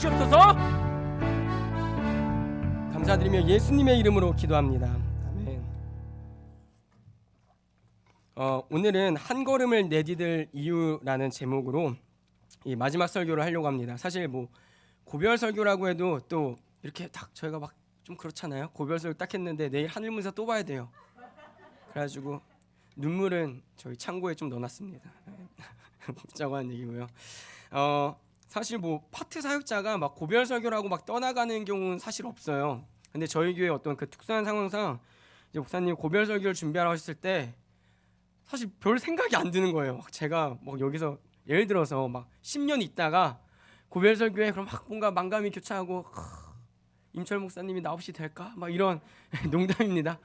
주시옵소서. 감사드리며 예수님의 이름으로 기도합니다. 아멘. 오늘은 한 걸음을 내디딜 이유라는 제목으로 이 마지막 설교를 하려고 합니다. 사실 뭐 고별 설교라고 해도 또 이렇게 딱 저희가 막 좀 그렇잖아요. 고별 설교 딱 했는데 내일 하늘문서 또 봐야 돼요. 그래가지고 눈물은 저희 창고에 좀 넣어놨습니다. 묻자고 하는 얘기고요. 사실 뭐 파트 사역자가 막 고별 설교라고 막 떠나가는 경우는 사실 없어요. 근데 저희 교회 어떤 그 특수한 상황상 이제 목사님 고별 설교를 준비하라고 하셨을 때 사실 별 생각이 안 드는 거예요. 제가 뭐 여기서 예를 들어서 막 10년 있다가 고별 설교에 그럼 막 뭔가 만감이 교차하고 임철 목사님이 나 없이 될까? 막 이런 농담입니다.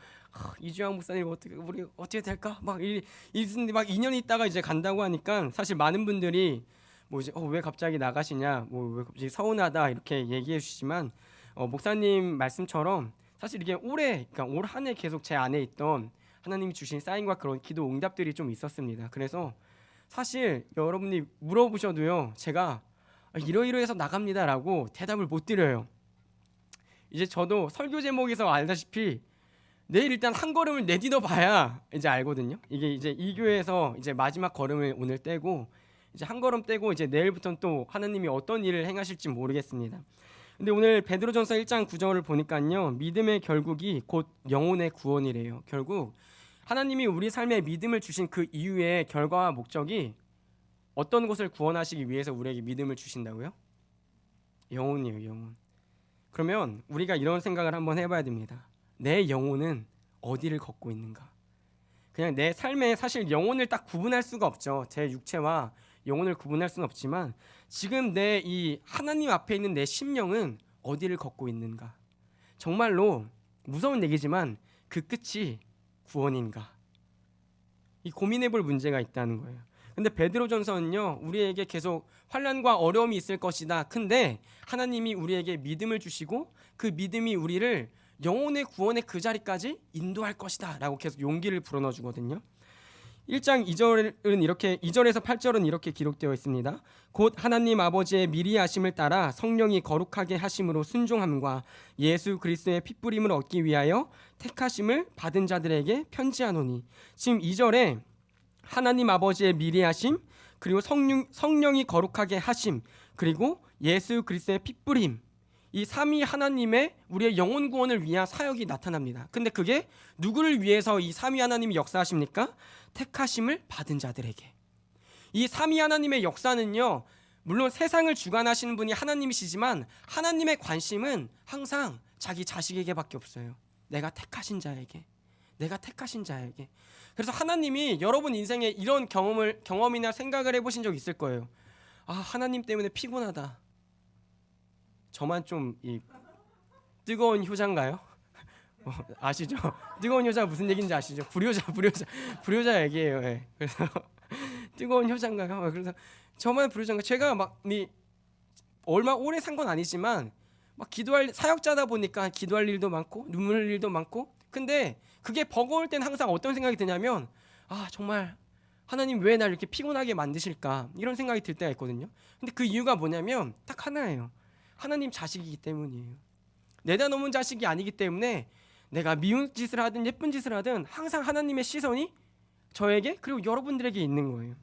이주영 목사님 우리 어떻게 될까? 막 2년 있다가 이제 간다고 하니까 사실 많은 분들이 뭐 이제 왜 갑자기 나가시냐, 뭐 왜 갑자기 서운하다 이렇게 얘기해 주시지만 목사님 말씀처럼 사실 이게 그러니까 올 한 해 계속 제 안에 있던 하나님이 주신 사인과 그런 기도 응답들이 좀 있었습니다. 그래서 사실 여러분이 물어보셔도요, 제가 이러이러해서 나갑니다라고 대답을 못 드려요. 이제 저도 설교 제목에서 알다시피 내일 일단 한 걸음을 내딛어 봐야 이제 알거든요. 이게 이제 이 교회에서 이제 마지막 걸음을 오늘 떼고 이제 한 걸음 떼고 이제 내일부터는 또 하나님이 어떤 일을 행하실지 모르겠습니다. 근데 오늘 베드로전서 1장 9절을 보니까요, 믿음의 결국이 곧 영혼의 구원이래요. 결국 하나님이 우리 삶에 믿음을 주신 그 이유의 결과와 목적이 어떤 것을 구원하시기 위해서 우리에게 믿음을 주신다고요? 영혼이에요, 영혼. 그러면 우리가 이런 생각을 한번 해봐야 됩니다. 내 영혼은 어디를 걷고 있는가? 그냥 내 삶에 사실 영혼을 딱 구분할 수가 없죠. 제 육체와 영혼을 구분할 수는 없지만 지금 내 이 하나님 앞에 있는 내 심령은 어디를 걷고 있는가? 정말로 무서운 얘기지만 그 끝이 구원인가? 이 고민해볼 문제가 있다는 거예요. 근데 베드로전서는요, 우리에게 계속 환난과 어려움이 있을 것이다. 근데 하나님이 우리에게 믿음을 주시고 그 믿음이 우리를 영혼의 구원의 그 자리까지 인도할 것이다 라고 계속 용기를 불어넣어 주거든요. 1장 2절은 이렇게 2절에서 8절은 이렇게 기록되어 있습니다. 곧 하나님 아버지의 미리 하심을 따라 성령이 거룩하게 하심으로 순종함과 예수 그리스도의 핏부림을 얻기 위하여 택하심을 받은 자들에게 편지하노니. 지금 2절에 하나님 아버지의 미리 하심, 그리고 성령이 거룩하게 하심, 그리고 예수 그리스도의 핏부림, 이 삼위 하나님의 우리의 영혼 구원을 위한 사역이 나타납니다. 근데 그게 누구를 위해서 이 삼위 하나님이 역사하십니까? 택하심을 받은 자들에게. 이 삼위 하나님의 역사는요, 물론 세상을 주관하시는 분이 하나님이시지만 하나님의 관심은 항상 자기 자식에게밖에 없어요. 내가 택하신 자에게, 내가 택하신 자에게. 그래서 하나님이 여러분 인생에 이런 경험이나 생각을 해보신 적 있을 거예요. 하나님 때문에 피곤하다. 저만 좀 이 뜨거운 효자인가요? 아시죠? 뜨거운 효자 무슨 얘기인지 아시죠? 불효자 얘기예요. 네. 그래서 뜨거운 효자인가요? 그래서 저만 불효자인가? 제가 막 얼마 오래 산 건 아니지만 막 기도할 사역자다 보니까 기도할 일도 많고 눈물 흘릴 일도 많고. 근데 그게 버거울 땐 항상 어떤 생각이 드냐면 정말 하나님 왜 나를 이렇게 피곤하게 만드실까? 이런 생각이 들 때가 있거든요. 근데 그 이유가 뭐냐면 딱 하나예요. 하나님 자식이기 때문이에요. 내다 놓은 자식이 아니기 때문에 내가 미운 짓을 하든 예쁜 짓을 하든 항상 하나님의 시선이 저에게 그리고 여러분들에게 있는 거예요.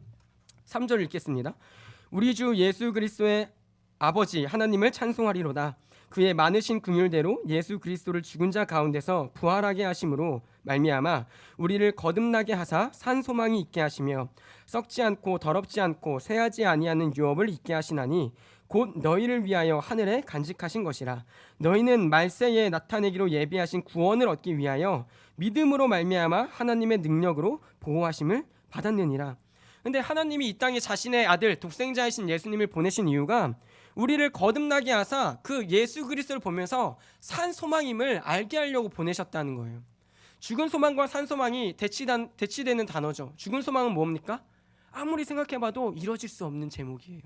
3절 읽겠습니다. 우리 주 예수 그리스도의 아버지 하나님을 찬송하리로다. 그의 많으신 긍휼대로 예수 그리스도를 죽은 자 가운데서 부활하게 하심으로 말미암아 우리를 거듭나게 하사 산 소망이 있게 하시며 썩지 않고 더럽지 않고 쇠하지 아니하는 유업을 있게 하시나니 곧 너희를 위하여 하늘에 간직하신 것이라. 너희는 말세에 나타내기로 예비하신 구원을 얻기 위하여 믿음으로 말미암아 하나님의 능력으로 보호하심을 받았느니라. 근데 하나님이 이 땅에 자신의 아들 독생자이신 예수님을 보내신 이유가 우리를 거듭나게 하사 그 예수 그리스도를 보면서 산 소망임을 알게 하려고 보내셨다는 거예요. 죽은 소망과 산 소망이 대치되는 단어죠. 죽은 소망은 뭡니까? 아무리 생각해봐도 이루어질 수 없는 제목이에요.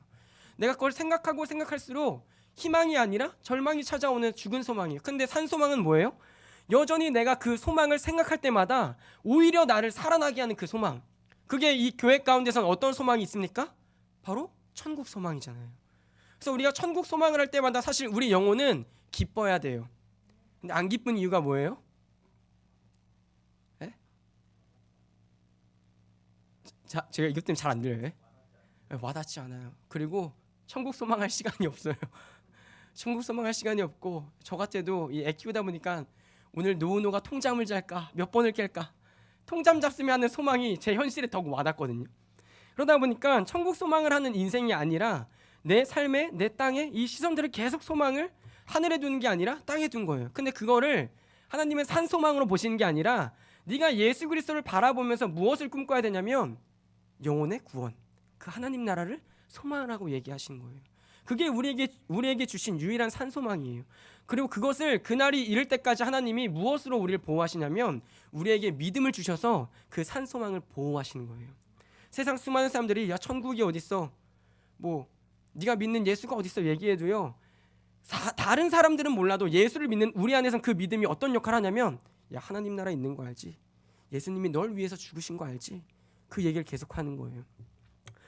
내가 그걸 생각할수록 희망이 아니라 절망이 찾아오는 죽은 소망이에요. 근데 산 소망은 뭐예요? 여전히 내가 그 소망을 생각할 때마다 오히려 나를 살아나게 하는 그 소망. 그게 이 교회 가운데서는 어떤 소망이 있습니까? 바로 천국 소망이잖아요. 그래서 우리가 천국 소망을 할 때마다 사실 우리 영혼은 기뻐야 돼요. 근데 안 기쁜 이유가 뭐예요? 네? 자, 제가 이것 때문에 잘 안 들려요. 네, 와닿지 않아요. 그리고 천국 소망할 시간이 없어요. 천국 소망할 시간이 없고, 저 같아도 이 애 키우다 보니까 오늘 노은호가 통잠을 잘까, 몇 번을 깰까, 통잠 잡으면 하는 소망이 제 현실에 더욱 와닿거든요. 그러다 보니까 천국 소망을 하는 인생이 아니라 내 삶에, 내 땅에 이 시선들을 계속 소망을 하늘에 두는 게 아니라 땅에 둔 거예요. 근데 그거를 하나님의 산 소망으로 보시는 게 아니라 네가 예수 그리스도를 바라보면서 무엇을 꿈꿔야 되냐면 영혼의 구원, 그 하나님 나라를 소망하라고 얘기하시는 거예요. 그게 우리에게 주신 유일한 산 소망이에요. 그리고 그것을 그날이 이를 때까지 하나님이 무엇으로 우리를 보호하시냐면 우리에게 믿음을 주셔서 그 산 소망을 보호하시는 거예요. 세상 수많은 사람들이 야 천국이 어딨어, 뭐 네가 믿는 예수가 어딨어 얘기해도요, 다른 사람들은 몰라도 예수를 믿는 우리 안에서는 그 믿음이 어떤 역할을 하냐면 야 하나님 나라에 있는 거 알지? 예수님이 널 위해서 죽으신 거 알지? 그 얘기를 계속하는 거예요.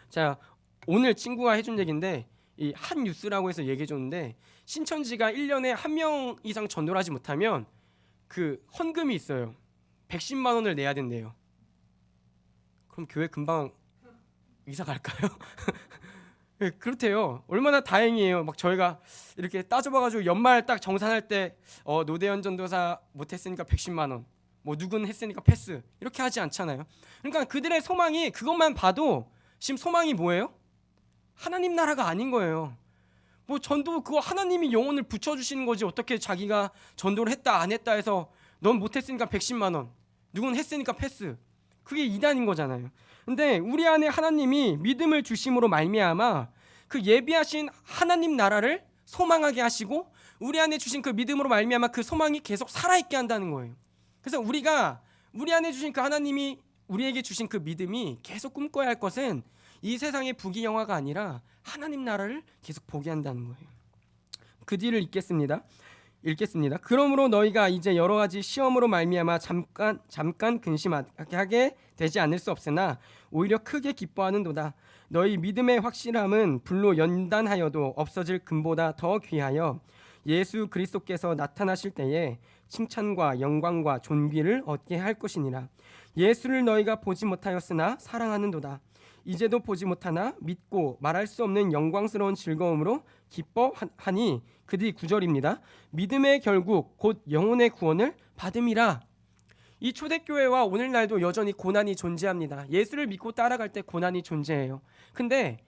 자, 오늘 친구가 해준 얘기인데 이 한 뉴스라고 해서 얘기해 줬는데 신천지가 1년에 1명 이상 전도를 하지 못하면 그 헌금이 있어요. 110만 원을 내야 된대요. 그럼 교회 금방 이사 갈까요? 네, 그렇대요. 얼마나 다행이에요. 막 저희가 이렇게 따져봐가지고 연말 딱 정산할 때 노대현 전도사 못했으니까 110만 원, 뭐 누군 했으니까 패스, 이렇게 하지 않잖아요. 그러니까 그들의 소망이 그것만 봐도 지금 소망이 뭐예요? 하나님 나라가 아닌 거예요. 뭐 전도 그거 하나님이 영혼을 붙여주시는 거지, 어떻게 자기가 전도를 했다 안 했다 해서 넌 못했으니까 110만 원, 누군 했으니까 패스, 그게 이단인 거잖아요. 근데 우리 안에 하나님이 믿음을 주심으로 말미암아 그 예비하신 하나님 나라를 소망하게 하시고 우리 안에 주신 그 믿음으로 말미암아 그 소망이 계속 살아있게 한다는 거예요. 그래서 우리가 우리 안에 주신 그 하나님이 우리에게 주신 그 믿음이 계속 꿈꿔야 할 것은 이 세상의 부귀영화가 아니라 하나님 나라를 계속 보게 한다는 거예요. 그 뒤를 읽겠습니다. 그러므로 너희가 이제 여러 가지 시험으로 말미암아 잠깐 근심하게 되지 않을 수 없으나 오히려 크게 기뻐하는도다. 너희 믿음의 확실함은 불로 연단하여도 없어질 금보다 더 귀하여 예수 그리스도께서 나타나실 때에 칭찬과 영광과 존귀를 얻게 할 것이니라. 예수를 너희가 보지 못하였으나 사랑하는도다. 이제도 보지 못하나 믿고 말할 수 없는 영광스러운 즐거움으로 기뻐하니. 그 뒤 9절입니다. 믿음의 결국 곧 영혼의 구원을 받음이라. 이 초대교회와 오늘날도 여전히 고난이 존재합니다. 예수를 믿고 따라갈 때 고난이 존재해요. 근데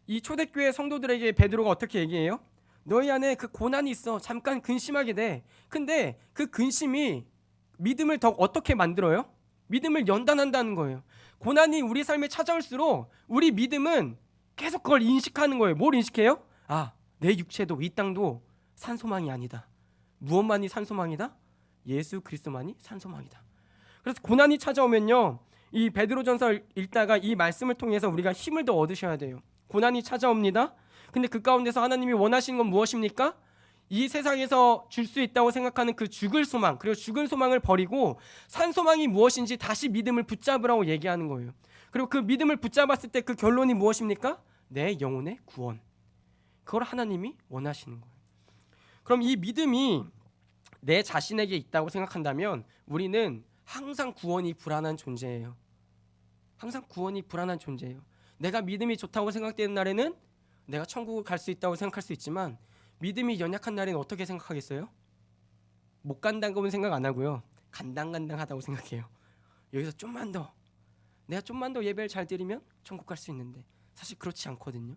이 초대교회 성도들에게 베드로가 어떻게 얘기해요? 너희 안에 그 고난이 있어. 잠깐 근심하게 돼. 근데 그 근심이 믿음을 더 어떻게 만들어요? 믿음을 연단한다는 거예요. 고난이 우리 삶에 찾아올수록 우리 믿음은 계속 그걸 인식하는 거예요. 뭘 인식해요? 아, 내 육체도 이 땅도 산소망이 아니다. 무엇만이 산소망이다? 예수 그리스도만이 산소망이다. 그래서 고난이 찾아오면요, 이 베드로전서 읽다가 이 말씀을 통해서 우리가 힘을 더 얻으셔야 돼요. 고난이 찾아옵니다. 근데 그 가운데서 하나님이 원하시는 건 무엇입니까? 이 세상에서 줄 수 있다고 생각하는 그 죽을 소망, 그리고 죽은 소망을 버리고 산 소망이 무엇인지 다시 믿음을 붙잡으라고 얘기하는 거예요. 그리고 그 믿음을 붙잡았을 때 그 결론이 무엇입니까? 내 영혼의 구원. 그걸 하나님이 원하시는 거예요. 그럼 이 믿음이 내 자신에게 있다고 생각한다면 우리는 항상 구원이 불안한 존재예요. 항상 구원이 불안한 존재예요. 내가 믿음이 좋다고 생각되는 날에는 내가 천국을 갈 수 있다고 생각할 수 있지만 믿음이 연약한 날에는 어떻게 생각하겠어요? 못 간다고는 생각 안 하고요, 간당간당하다고 생각해요. 여기서 좀만 더, 내가 좀만 더 예배를 잘 드리면 천국 갈 수 있는데 사실 그렇지 않거든요.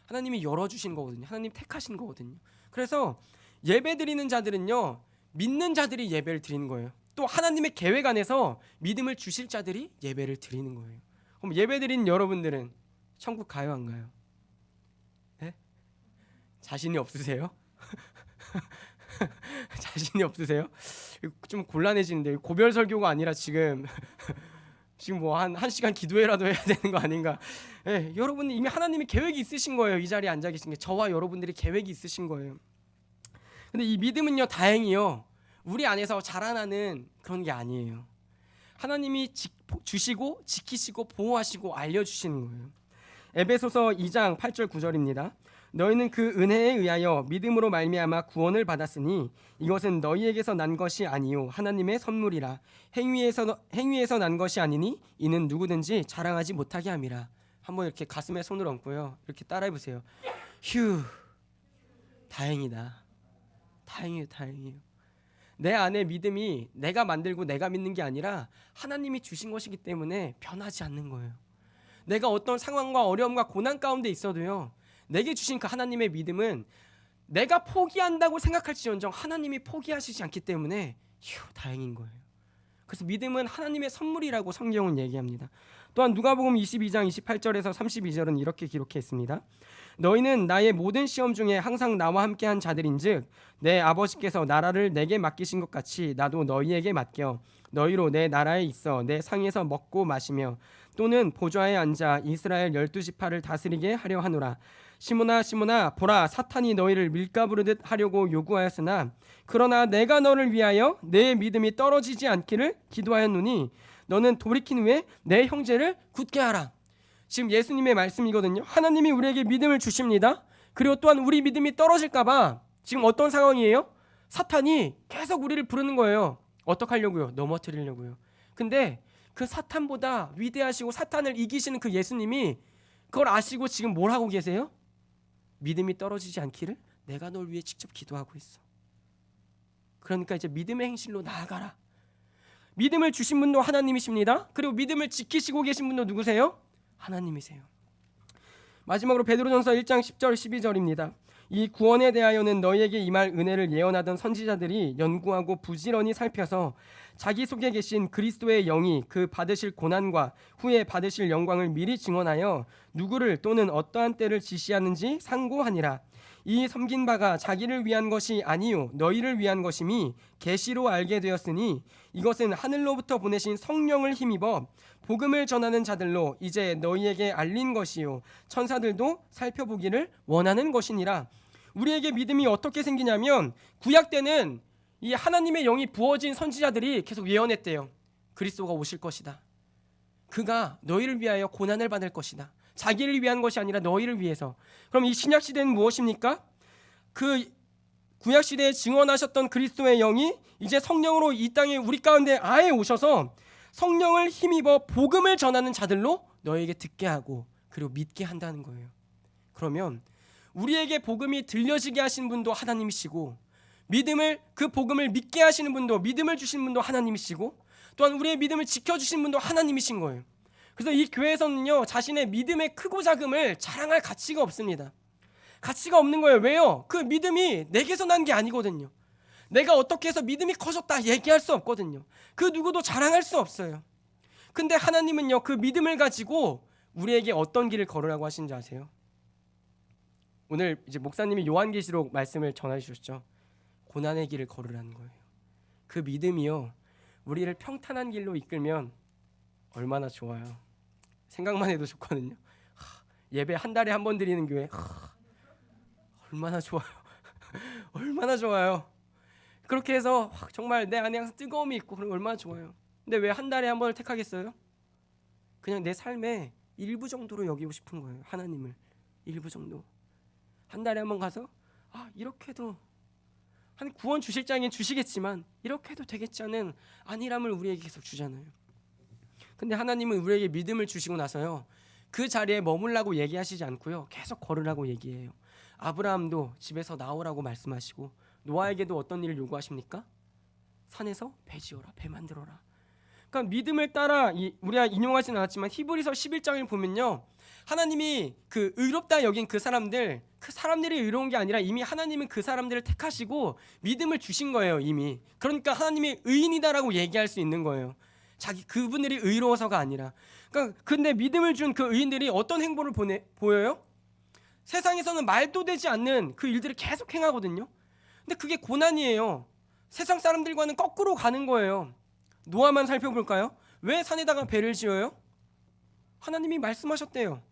하나님이 열어주신 거거든요. 하나님 택하신 거거든요. 그래서 예배 드리는 자들은요, 믿는 자들이 예배를 드리는 거예요. 또 하나님의 계획 안에서 믿음을 주실 자들이 예배를 드리는 거예요. 그럼 예배 드리는 여러분들은 천국 가요 안 가요? 네? 자신이 없으세요? 자신이 없으세요? 좀 곤란해지는데, 고별 설교가 아니라 지금 뭐 한 시간 기도회라도 해야 되는 거 아닌가? 네, 여러분 이미 하나님이 계획이 있으신 거예요. 이 자리에 앉아 계신 게 저와 여러분들이 계획이 있으신 거예요. 근데 이 믿음은요, 다행히요, 우리 안에서 자라나는 그런 게 아니에요. 하나님이 주시고 지키시고 보호하시고 알려주시는 거예요. 에베소서 2장 8절 9절입니다. 너희는 그 은혜에 의하여 믿음으로 말미암아 구원을 받았으니 이것은 너희에게서 난 것이 아니요 하나님의 선물이라. 행위에서 난 것이 아니니 이는 누구든지 자랑하지 못하게 함이라. 한번 이렇게 가슴에 손을 얹고요, 이렇게 따라해 보세요. 휴, 다행이다. 다행이에요. 내 안에 믿음이 내가 만들고 내가 믿는 게 아니라 하나님이 주신 것이기 때문에 변하지 않는 거예요. 내가 어떤 상황과 어려움과 고난 가운데 있어도요, 내게 주신 그 하나님의 믿음은 내가 포기한다고 생각할지언정 하나님이 포기하시지 않기 때문에 다행인 거예요. 그래서 믿음은 하나님의 선물이라고 성경은 얘기합니다. 또한 누가복음 22장 28절에서 32절은 이렇게 기록해 있습니다. 너희는 나의 모든 시험 중에 항상 나와 함께한 자들인즉 내 아버지께서 나라를 내게 맡기신 것 같이 나도 너희에게 맡겨 너희로 내 나라에 있어 내 상에서 먹고 마시며 또는 보좌에 앉아 이스라엘 12지파를 다스리게 하려 하노라. 시몬아 시몬아 보라, 사탄이 너희를 밀가부르듯 하려고 요구하였으나 그러나 내가 너를 위하여 내 믿음이 떨어지지 않기를 기도하였노니 너는 돌이킨 후에 내 형제를 굳게 하라. 지금 예수님의 말씀이거든요. 하나님이 우리에게 믿음을 주십니다. 그리고 또한 우리 믿음이 떨어질까 봐 지금 어떤 상황이에요? 사탄이 계속 우리를 부르는 거예요. 어떻게 하려고요? 넘어뜨리려고요. 근데 그 사탄보다 위대하시고 사탄을 이기시는 그 예수님이 그걸 아시고 지금 뭘 하고 계세요? 믿음이 떨어지지 않기를 내가 널 위해 직접 기도하고 있어. 그러니까 이제 믿음의 행실로 나아가라. 믿음을 주신 분도 하나님이십니다. 그리고 믿음을 지키시고 계신 분도 누구세요? 하나님이세요. 마지막으로 베드로전서 1장 10절 12절입니다. 이 구원에 대하여는 너희에게 임할 은혜를 예언하던 선지자들이 연구하고 부지런히 살펴서 자기 속에 계신 그리스도의 영이 그 받으실 고난과 후에 받으실 영광을 미리 증언하여 누구를 또는 어떠한 때를 지시하는지 상고하니라. 이 섬긴 바가 자기를 위한 것이 아니요 너희를 위한 것임이 계시로 알게 되었으니 이것은 하늘로부터 보내신 성령을 힘입어 복음을 전하는 자들로 이제 너희에게 알린 것이요 천사들도 살펴보기를 원하는 것이니라. 우리에게 믿음이 어떻게 생기냐면 구약 때는 이 하나님의 영이 부어진 선지자들이 계속 예언했대요. 그리스도가 오실 것이다. 그가 너희를 위하여 고난을 받을 것이다. 자기를 위한 것이 아니라 너희를 위해서. 그럼 이 신약 시대는 무엇입니까? 그 구약 시대에 증언하셨던 그리스도의 영이 이제 성령으로 이 땅에 우리 가운데 아예 오셔서 성령을 힘입어 복음을 전하는 자들로 너희에게 듣게 하고 그리고 믿게 한다는 거예요. 그러면 우리에게 복음이 들려지게 하신 분도 하나님이시고 그 복음을 믿게 하시는 분도 믿음을 주신 분도 하나님이시고 또한 우리의 믿음을 지켜주신 분도 하나님이신 거예요. 그래서 이 교회에서는요 자신의 믿음의 크고 작음을 자랑할 가치가 없습니다. 가치가 없는 거예요. 왜요? 그 믿음이 내게서 난 게 아니거든요. 내가 어떻게 해서 믿음이 커졌다 얘기할 수 없거든요. 그 누구도 자랑할 수 없어요. 근데 하나님은요 그 믿음을 가지고 우리에게 어떤 길을 걸으라고 하시는지 아세요? 오늘 이제 목사님이 요한계시록 말씀을 전해 주셨죠. 고난의 길을 걸으라는 거예요. 그 믿음이요 우리를 평탄한 길로 이끌면 얼마나 좋아요. 생각만 해도 좋거든요. 예배 한 달에 한 번 드리는 교회 얼마나 좋아요. 얼마나 좋아요. 그렇게 해서 정말 내 안에 항상 뜨거움이 있고 그럼 얼마나 좋아요. 근데 왜 한 달에 한 번을 택하겠어요? 그냥 내 삶의 일부 정도로 여기고 싶은 거예요. 하나님을 일부 정도. 한 달에 한 번 가서 이렇게도 한 구원 주실 자에겐 주시겠지만 이렇게 해도 되겠지 않은 안일함을 우리에게 계속 주잖아요. 근데 하나님은 우리에게 믿음을 주시고 나서요 그 자리에 머물라고 얘기하시지 않고요 계속 걸으라고 얘기해요. 아브라함도 집에서 나오라고 말씀하시고 노아에게도 어떤 일을 요구하십니까? 산에서 배 지어라, 배 만들어라. 그러니까 믿음을 따라 우리가 인용하진 않았지만 히브리서 11장을 보면요 하나님이 그 의롭다 여긴 그 사람들이 의로운 게 아니라 이미 하나님은 그 사람들을 택하시고 믿음을 주신 거예요 이미. 그러니까 하나님이 의인이다라고 얘기할 수 있는 거예요. 그분들이 의로워서가 아니라. 그러니까 근데 믿음을 준 그 의인들이 어떤 행보를 보여요? 세상에서는 말도 되지 않는 그 일들을 계속 행하거든요. 근데 그게 고난이에요. 세상 사람들과는 거꾸로 가는 거예요. 노아만 살펴볼까요? 왜 산에다가 배를 지어요? 하나님이 말씀하셨대요.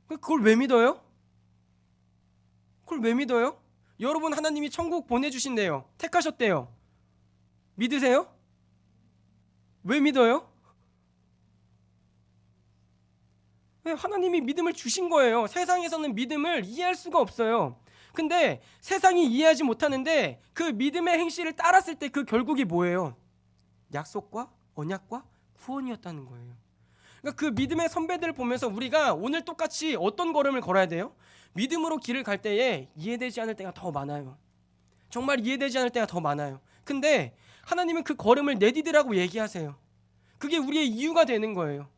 그걸 왜 믿어요? 여러분 하나님이 천국 보내주신대요. 택하셨대요. 믿으세요? 왜 믿어요? 하나님이 믿음을 주신 거예요. 세상에서는 믿음을 이해할 수가 없어요. 근데 세상이 이해하지 못하는데 그 믿음의 행실을 따랐을 때 그 결국이 뭐예요? 약속과 언약과 구원이었다는 거예요. 그러니까 그 믿음의 선배들을 보면서 우리가 오늘 똑같이 어떤 걸음을 걸어야 돼요? 믿음으로 길을 갈 때에 이해되지 않을 때가 더 많아요. 정말 이해되지 않을 때가 더 많아요. 근데 하나님은 그 걸음을 내디디라고 얘기하세요. 그게 우리의 이유가 되는 거예요.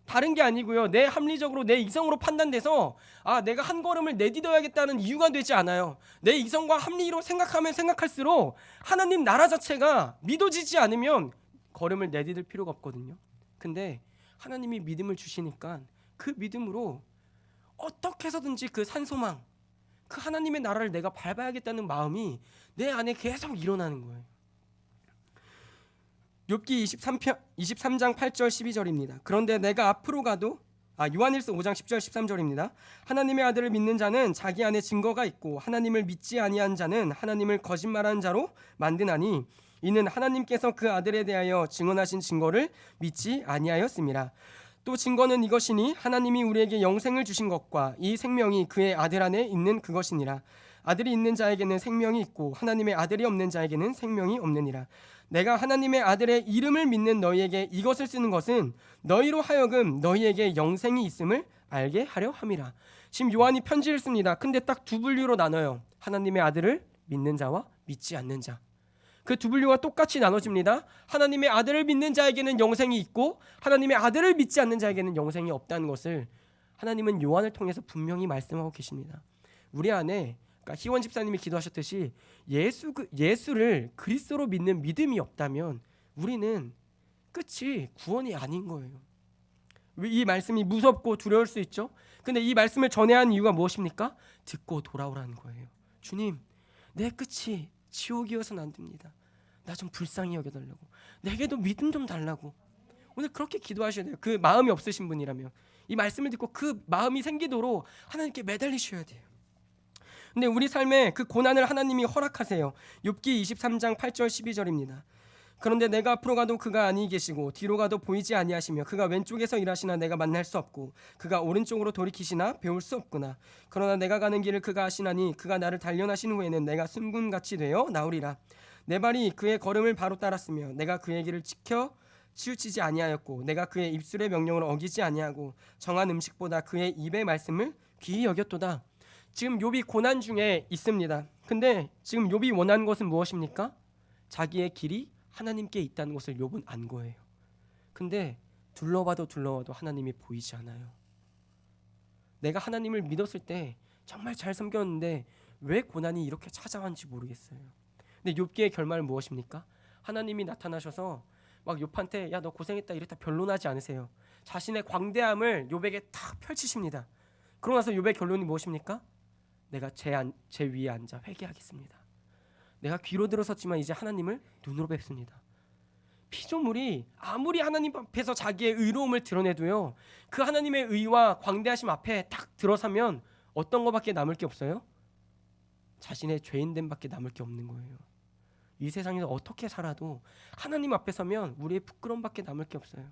다른 게 아니고요. 내 합리적으로 내 이성으로 판단돼서 내가 한 걸음을 내디뎌야겠다는 이유가 되지 않아요. 내 이성과 합리로 생각하면 생각할수록 하나님 나라 자체가 믿어지지 않으면 걸음을 내디딜 필요가 없거든요. 근데 하나님이 믿음을 주시니까 그 믿음으로 어떻게 해서든지 그 산소망, 그 하나님의 나라를 내가 밟아야겠다는 마음이 내 안에 계속 일어나는 거예요. 욥기 23장 8절 12절입니다. 그런데 내가 앞으로 가도 요한일서 5장 10절 13절입니다. 하나님의 아들을 믿는 자는 자기 안에 증거가 있고 하나님을 믿지 아니한 자는 하나님을 거짓말한 자로 만드나니 이는 하나님께서 그 아들에 대하여 증언하신 증거를 믿지 아니하였습니다. 또 증거는 이것이니 하나님이 우리에게 영생을 주신 것과 이 생명이 그의 아들 안에 있는 그것이니라. 아들이 있는 자에게는 생명이 있고 하나님의 아들이 없는 자에게는 생명이 없느니라. 내가 하나님의 아들의 이름을 믿는 너희에게 이것을 쓰는 것은 너희로 하여금 너희에게 영생이 있음을 알게 하려 함이라. 지금 요한이 편지를 씁니다. 근데 딱 두 분류로 나눠요. 하나님의 아들을 믿는 자와 믿지 않는 자. 그 두 분류가 똑같이 나눠집니다. 하나님의 아들을 믿는 자에게는 영생이 있고 하나님의 아들을 믿지 않는 자에게는 영생이 없다는 것을 하나님은 요한을 통해서 분명히 말씀하고 계십니다. 우리 안에 희원 집사님이 기도하셨듯이 예수를 그리스도로 믿는 믿음이 없다면 우리는 끝이 구원이 아닌 거예요. 이 말씀이 무섭고 두려울 수 있죠. 근데 이 말씀을 전해야 하는 이유가 무엇입니까? 듣고 돌아오라는 거예요. 주님, 내 끝이 지옥이어서는 안 됩니다. 나 좀 불쌍히 여겨달라고. 내게도 믿음 좀 달라고. 오늘 그렇게 기도하셔야 돼요. 그 마음이 없으신 분이라면 이 말씀을 듣고 그 마음이 생기도록 하나님께 매달리셔야 돼요. 근데 우리 삶에 그 고난을 하나님이 허락하세요. 욥기 23장 8절 12절입니다. 그런데 내가 앞으로 가도 그가 아니 계시고 뒤로 가도 보이지 아니하시며 그가 왼쪽에서 일하시나 내가 만날 수 없고 그가 오른쪽으로 돌이키시나 배울 수 없구나. 그러나 내가 가는 길을 그가 아시나니 그가 나를 단련하신 후에는 내가 순금같이 되어 나오리라. 내 발이 그의 걸음을 바로 따랐으며 내가 그의 길을 지켜 치우치지 아니하였고 내가 그의 입술의 명령을 어기지 아니하고 정한 음식보다 그의 입의 말씀을 귀히 여겼도다. 지금 욥이 고난 중에 있습니다. 근데 지금 욥이 원하는 것은 무엇입니까? 자기의 길이 하나님께 있다는 것을 욥은 안 거예요. 근데 둘러봐도 하나님이 보이지 않아요. 내가 하나님을 믿었을 때 정말 잘 섬겼는데 왜 고난이 이렇게 찾아왔는지 모르겠어요. 근데 욥기의 결말은 무엇입니까? 하나님이 나타나셔서 막 욥한테 야 너 고생했다 이랬다 변론하지 않으세요. 자신의 광대함을 욥에게 탁 펼치십니다. 그러고 나서 욥의 결론이 무엇입니까? 내가 제 위에 앉아 회개하겠습니다. 내가 귀로 들었었지만 이제 하나님을 눈으로 뵙습니다. 피조물이 아무리 하나님 앞에서 자기의 의로움을 드러내도요, 그 하나님의 의와 광대하심 앞에 딱 들어서면 어떤 것밖에 남을 게 없어요? 자신의 죄인됨밖에 남을 게 없는 거예요. 이 세상에서 어떻게 살아도 하나님 앞에 서면 우리의 부끄러움밖에 남을 게 없어요.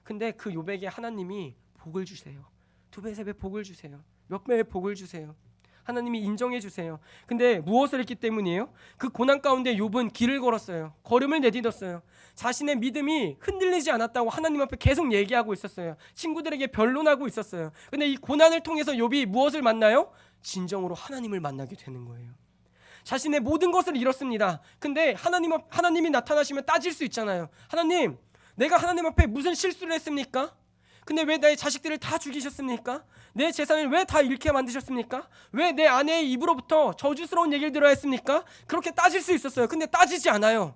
근데 그 욥에게 하나님이 복을 주세요. 2배, 3배 복을 주세요. 몇 배의 복을 주세요. 하나님이 인정해 주세요. 근데 무엇을 했기 때문이에요? 그 고난 가운데 욥은 길을 걸었어요. 걸음을 내딛었어요. 자신의 믿음이 흔들리지 않았다고 하나님 앞에 계속 얘기하고 있었어요. 친구들에게 변론하고 있었어요. 근데 이 고난을 통해서 욥이 무엇을 만나요? 진정으로 하나님을 만나게 되는 거예요. 자신의 모든 것을 잃었습니다. 근데 하나님이 나타나시면 따질 수 있잖아요. 하나님, 내가 하나님 앞에 무슨 실수를 했습니까? 근데 왜 나의 자식들을 다 죽이셨습니까? 내 재산을 왜 다 잃게 만드셨습니까? 왜 내 아내의 입으로부터 저주스러운 얘기를 들어야 했습니까? 그렇게 따질 수 있었어요. 근데 따지지 않아요.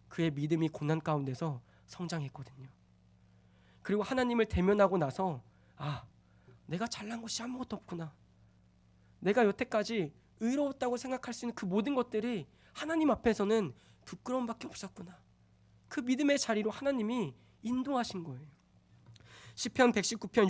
그의 믿음이 고난 가운데서 성장했거든요. 그리고 하나님을 대면하고 나서 내가 잘난 것이 아무것도 없구나. 내가 여태까지 의로웠다고 생각할 수 있는 그 모든 것들이 하나님 앞에서는 부끄러움밖에 없었구나. 그 믿음의 자리로 하나님이 인도하신 거예요. 시편 119편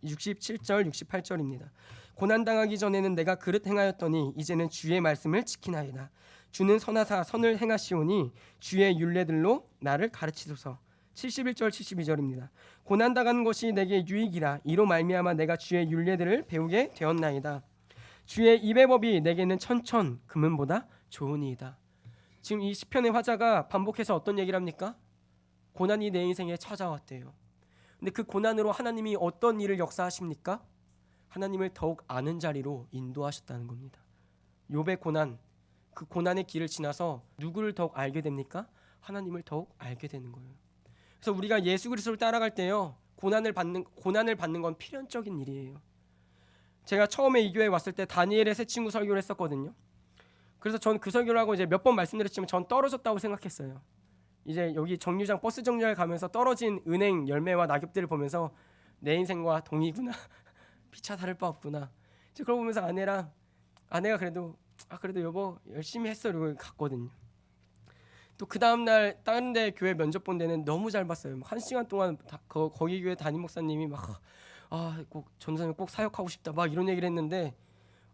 67절 68절입니다. 고난당하기 전에는 내가 그릇 행하였더니 이제는 주의 말씀을 지키나이다. 주는 선하사 선을 행하시오니 주의 율례들로 나를 가르치소서. 71절 72절입니다. 고난당하는 것이 내게 유익이라. 이로 말미암아 내가 주의 율례들을 배우게 되었나이다. 주의 입의 법이 내게는 천천 금은보다 좋으니이다. 지금 이 시편의 화자가 반복해서 어떤 얘기를 합니까? 고난이 내 인생에 찾아왔대요. 근데 그 고난으로 하나님이 어떤 일을 역사하십니까? 하나님을 더욱 아는 자리로 인도하셨다는 겁니다. 욥의 고난, 그 고난의 길을 지나서 누구를 더욱 알게 됩니까? 하나님을 더욱 알게 되는 거예요. 그래서 우리가 예수 그리스도를 따라갈 때요, 고난을 받는 건 필연적인 일이에요. 제가 처음에 이 교회에 왔을 때 다니엘의 새 친구 설교를 했었거든요. 그래서 전 그 설교를 하고 이제 몇 번 말씀드렸지만 전 떨어졌다고 생각했어요. 이제 여기 정류장 버스 정류장에 가면서 떨어진 은행 열매와 낙엽들을 보면서 내 인생과 동이구나. 피차 다를 바 없구나. 이제 그걸 보면서 아내가 그래도 여보 열심히 했어 이러고 갔거든요. 또 그 다음 날 다른 데 교회 면접 본 데는 너무 잘 봤어요. 1시간 동안 거기 교회 담임 목사님이 꼭 전사님 꼭 사역하고 싶다 막 이런 얘기를 했는데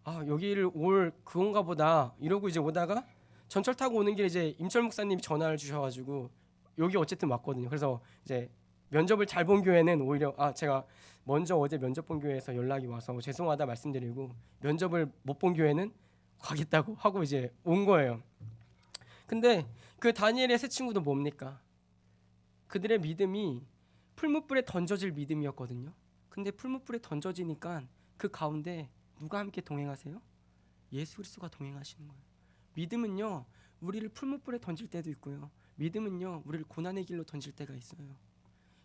여기를 올 그건가 보다 이러고 이제 오다가 전철 타고 오는 길에 이제 임철 목사님이 전화를 주셔가지고 여기 어쨌든 왔거든요. 그래서 이제 면접을 잘 본 교회는 오히려 제가 먼저 어제 면접 본 교회에서 연락이 와서 죄송하다 말씀드리고 면접을 못 본 교회는 가겠다고 하고 이제 온 거예요. 근데 그 다니엘의 새 친구도 뭡니까? 그들의 믿음이 풀무불에 던져질 믿음이었거든요. 근데 풀무불에 던져지니까 그 가운데 누가 함께 동행하세요? 예수 그리스도가 동행하시는 거예요. 믿음은요, 우리를 풀무불에 던질 때도 있고요. 믿음은요, 우리를 고난의 길로 던질 때가 있어요.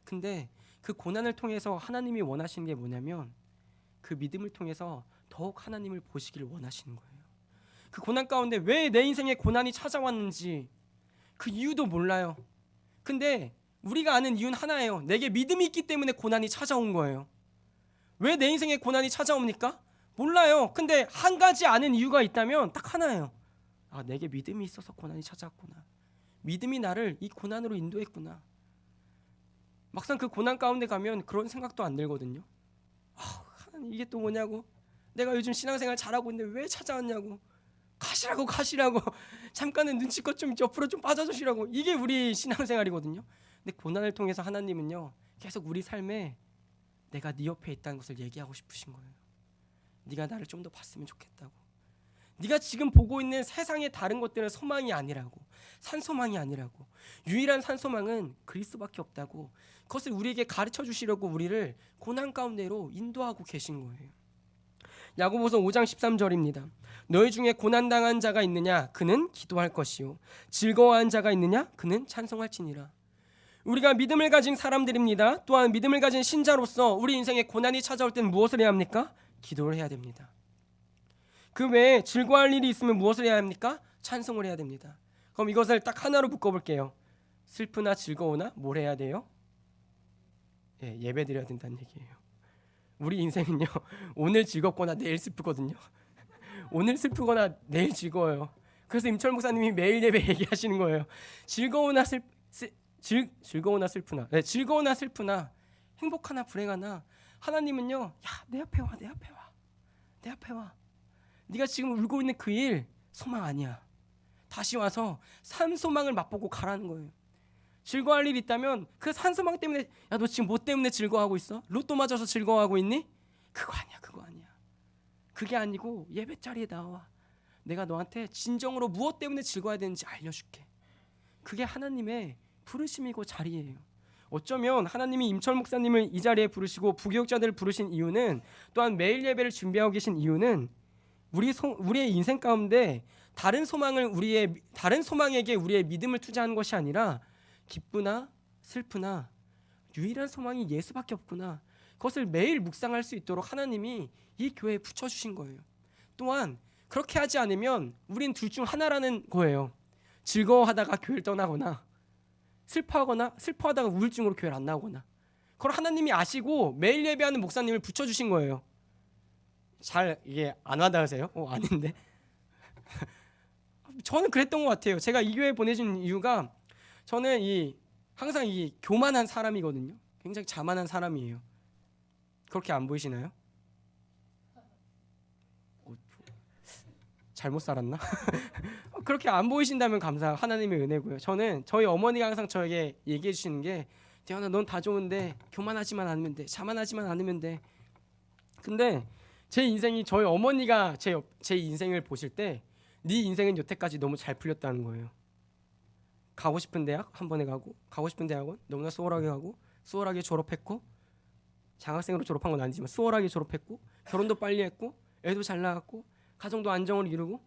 근데 그 고난을 통해서 하나님이 원하시는 게 뭐냐면 그 믿음을 통해서 더욱 하나님을 보시기를 원하시는 거예요. 그 고난 가운데 왜 내 인생에 고난이 찾아왔는지 그 이유도 몰라요. 근데 우리가 아는 이유는 하나예요. 내게 믿음이 있기 때문에 고난이 찾아온 거예요. 왜 내 인생에 고난이 찾아옵니까? 몰라요. 근데 한 가지 아는 이유가 있다면 딱 하나예요. 내게 믿음이 있어서 고난이 찾아왔구나. 믿음이 나를 이 고난으로 인도했구나. 막상 그 고난 가운데 가면 그런 생각도 안 들거든요. 하나님 이게 또 뭐냐고. 내가 요즘 신앙생활 잘하고 있는데 왜 찾아왔냐고. 가시라고 잠깐은 눈치껏 좀 옆으로 좀 빠져주시라고. 이게 우리 신앙생활이거든요. 근데 고난을 통해서 하나님은요 계속 우리 삶에 내가 네 옆에 있다는 것을 얘기하고 싶으신 거예요. 네가 나를 좀 더 봤으면 좋겠다고. 네가 지금 보고 있는 세상의 다른 것들은 소망이 아니라고. 산소망이 아니라고. 유일한 산소망은 그리스도밖에 없다고. 그것을 우리에게 가르쳐 주시려고 우리를 고난 가운데로 인도하고 계신 거예요. 야고보서 5장 13절입니다. 너희 중에 고난당한 자가 있느냐? 그는 기도할 것이요. 즐거워한 자가 있느냐? 그는 찬송할지니라. 우리가 믿음을 가진 사람들입니다. 또한 믿음을 가진 신자로서 우리 인생에 고난이 찾아올 때는 무엇을 해야 합니까? 기도를 해야 됩니다. 그 외에 즐거워할 일이 있으면 무엇을 해야 합니까? 찬송을 해야 됩니다. 그럼 이것을 딱 하나로 묶어볼게요. 슬프나 즐거우나 뭘 해야 돼요? 예배 드려야 된다는 얘기예요. 우리 인생은요 오늘 즐겁거나 내일 슬프거든요. 오늘 슬프거나 내일 즐거워요. 그래서 임철 목사님이 매일 예배 얘기하시는 거예요. 즐거우나 슬프나 즐거우나 슬프나 행복하나 불행하나 하나님은요 내 앞에 와. 네가 지금 울고 있는 그 일 소망 아니야. 다시 와서 산소망을 맛보고 가라는 거예요. 즐거워할 일이 있다면 그 산소망 때문에 너 지금 뭐 때문에 즐거워하고 있어? 로또 맞아서 즐거워하고 있니? 그거 아니야. 그게 아니고 예배 자리에 나와. 내가 너한테 진정으로 무엇 때문에 즐거워야 되는지 알려줄게. 그게 하나님의 부르심이고 자리예요. 어쩌면 하나님이 임철 목사님을 이 자리에 부르시고 부교육자들을 부르신 이유는, 또한 매일 예배를 준비하고 계신 이유는 우리의 인생 가운데 다른 소망에게 우리의 믿음을 투자하는 것이 아니라 기쁘나 슬프나 유일한 소망이 예수밖에 없구나. 그것을 매일 묵상할 수 있도록 하나님이 이 교회에 붙여주신 거예요. 또한 그렇게 하지 않으면 우린 둘 중 하나라는 거예요. 즐거워하다가 교회를 떠나거나 슬퍼하다가 우울증으로 교회를 안 나오거나. 그걸 하나님이 아시고 매일 예배하는 목사님을 붙여주신 거예요. 잘 이게 안 와닿으세요? 아닌데. 저는 그랬던 것 같아요. 제가 이 교회에 보내준 이유가 저는 항상 교만한 사람이거든요. 굉장히 자만한 사람이에요. 그렇게 안 보이시나요? 잘못 살았나? 그렇게 안 보이신다면 감사 하나님의 은혜고요. 저는 저희 어머니가 항상 저에게 얘기해 주시는 게 대현아 넌 다 좋은데 교만하지만 않으면 돼. 자만하지만 않으면 돼. 근데 제 인생이 저희 어머니가 제 인생을 보실 때 네 인생은 여태까지 너무 잘 풀렸다는 거예요. 가고 싶은 대학 한 번에 가고 싶은 대학원 너무나 수월하게 가고 수월하게 졸업했고 장학생으로 졸업한 건 아니지만 수월하게 졸업했고 결혼도 빨리 했고 애도 잘 낳았고 가정도 안정을 이루고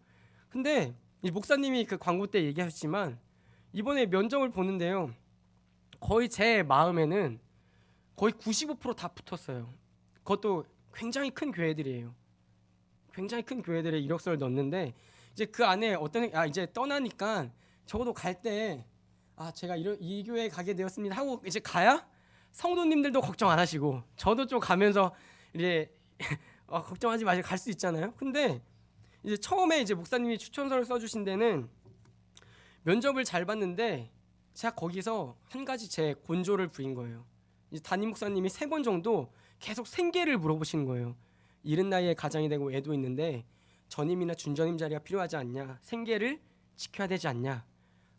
근데 이 목사님이 그 광고 때 얘기하셨지만 이번에 면접을 보는데요. 거의 제 마음에는 거의 95%다 붙었어요. 그것도 굉장히 큰 교회들이에요. 굉장히 큰 교회들에 이력서를 넣었는데 이제 그 안에 이제 떠나니까 적어도 갈 때 제가 이 교회에 가게 되었습니다 하고 이제 가야 성도님들도 걱정 안 하시고 저도 좀 가면서 이제 걱정하지 마시고 갈 수 있잖아요. 근데 이제 처음에 이제 목사님이 추천서를 써주신 데는 면접을 잘 봤는데 제가 거기서 한 가지 제 곤조를 부린 거예요. 이제 담임 목사님이 3번 정도 계속 생계를 물어보시는 거예요. 이른 나이에 가장이 되고 애도 있는데 전임이나 준전임 자리가 필요하지 않냐, 생계를 지켜야 되지 않냐.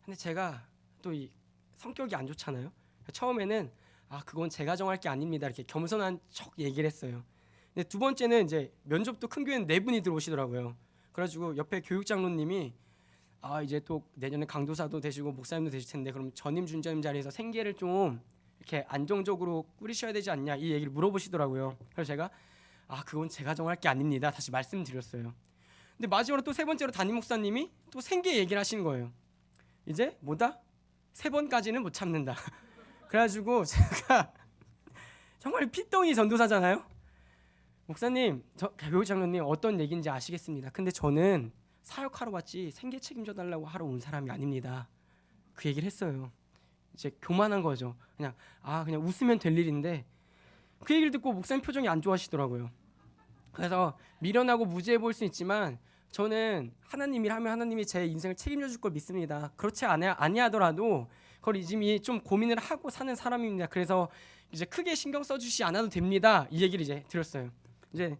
근데 제가 또 이 성격이 안 좋잖아요. 처음에는 그건 제가 정할 게 아닙니다 이렇게 겸손한 척 얘기를 했어요. 근데 두 번째는 이제 면접도 큰 교회는 4분이 들어오시더라고요. 그래가지고 옆에 교육장로님이 이제 또 내년에 강도사도 되시고 목사님도 되실 텐데 그럼 전임 준전임 자리에서 생계를 좀 이렇게 안정적으로 꾸리셔야 되지 않냐 이 얘기를 물어보시더라고요. 그래서 제가 그건 제가 정할 게 아닙니다 다시 말씀드렸어요. 근데 마지막으로 또 3번째로 담임 목사님이 또 생계 얘기를 하신 거예요. 이제 3번까지는 못 참는다. 그래가지고 제가 정말 피덩이 전도사잖아요. 목사님, 교육장로님 어떤 얘기인지 아시겠습니다. 근데 저는 사역하러 왔지 생계 책임져 달라고 하러 온 사람이 아닙니다. 그 얘기를 했어요. 이제 교만한 거죠. 그냥 웃으면 될 일인데 그 얘기를 듣고 목사님 표정이 안 좋아하시더라고요. 그래서 미련하고 무지해 보일 수 있지만 저는 하나님이라면 하나님이 제 인생을 책임져 줄 걸 믿습니다. 그렇지 아니하더라도 그걸 이미 좀 고민을 하고 사는 사람입니다. 그래서 이제 크게 신경 써주시 않아도 됩니다. 이 얘기를 이제 들었어요. 이제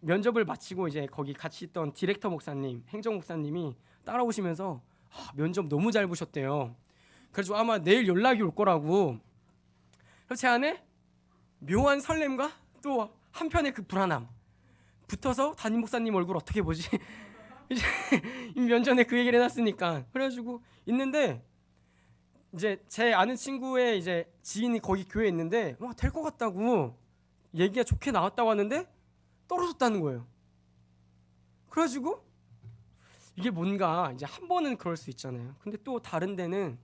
면접을 마치고 이제 거기 같이 있던 디렉터 목사님, 행정 목사님이 따라오시면서 면접 너무 잘 보셨대요. 그래서 아마 내일 연락이 올 거라고. 그래서 제 안에 묘한 설렘과 또 한편의 그 불안함 붙어서 담임 목사님 얼굴 어떻게 보지? 이제 면전에 그 얘기를 해놨으니까 그래가지고 있는데 이제 제 아는 친구의 이제 지인이 거기 교회에 있는데 될 것 같다고 얘기가 좋게 나왔다고 하는데 떨어졌다는 거예요. 그래가지고 이게 뭔가 이제 한 번은 그럴 수 있잖아요. 근데 또 다른 데는